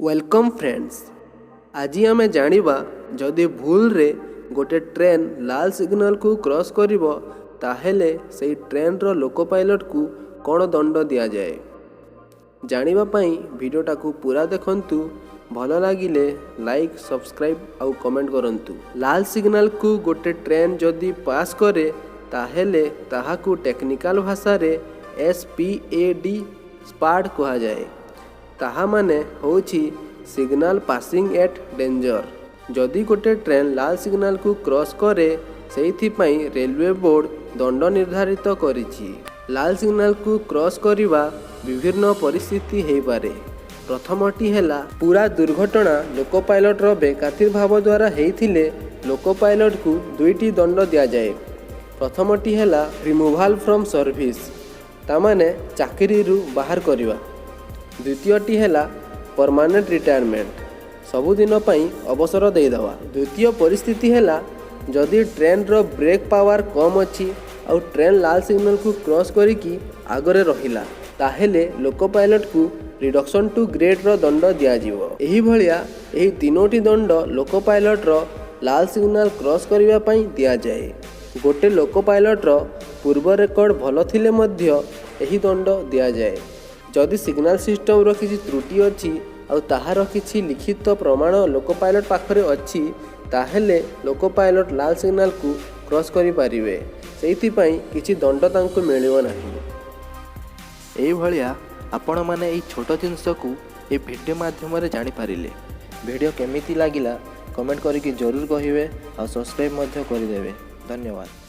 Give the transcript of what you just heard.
Welcome friends. आज आम जानिबा जदि भूल रे गोटे ट्रेन लाल सिग्नल को क्रॉस करिवो ताहेले सेई ट्रेन रो लोको पायलट को कौन दंड दिया जाए। जानिबा पई वीडियोटा को पूरा देखंतु। भल लागिले लाइक सब्सक्राइब आउ कमेंट करंतु। लाल सिग्नल को गोटे ट्रेन जदि पास करे ताहेले ताहाकू टेक्निकल भाषा रे SPAD स्पाड कहा जाए। ताहा माने होछि सिग्नल पासिंग एट डेंजर। जदि गोटे ट्रेन लाल सिग्नल को क्रॉस करे सेइथि पई रेलवे बोर्ड दंड निर्धारित करिछि। लाल सिग्नल को क्रॉस करिवा विभिन्न परिस्थिति हेइ पारे। प्रथमटी हेला पूरा दुर्घटना लोको पायलट रो बेखातिर भाव द्वारा हेइथिले लोको पायलट को दुईटी दंड दिया जाए। प्रथमटी हेला रिमूवल फ्रॉम सर्विस, तामाने चाकरी रु बाहर करिवा। द्वितीयटी हेला परमानेंट रिटायरमेंट, सबुदिन पई अवसर देदेवा। द्वितीय परिस्थिति हेला जदि ट्रेन रो ब्रेक पावर कम अछि और ट्रेन लाल सिग्नल को क्रॉस करिकी आगरे रहिला ताहेले लोको पायलट को रिडक्शन टू ग्रेड रो दंड दिया जिवो। एही भलिया एही तीनोटी दंड लोको पायलट रो लाल सिग्नल क्रॉस करिवा पई दिया जाए। गोटे लोको पायलट रो पूर्व रेकर्ड भल थिले मध्य एही दंड दिया जाए। जदि सिग्नल सिस्टम रो किछि त्रुटि अछि और ताहार किछि लिखित प्रमाण लोको पायलट पाखरे अछि ताहेले लोको पायलट लाल सिग्नल को क्रॉस करि पारिबे। सेइथि पई किछि दंड तांको मिलिबो नाही। एही भलिया आपण माने एही छोटो जिंस को ए वीडियो माध्यम रे जानि पारिले। वीडियो केमिति लागिला कमेंट करिके जरूर कहिवे और सब्सक्राइब मध्य करि देबे। धन्यवाद।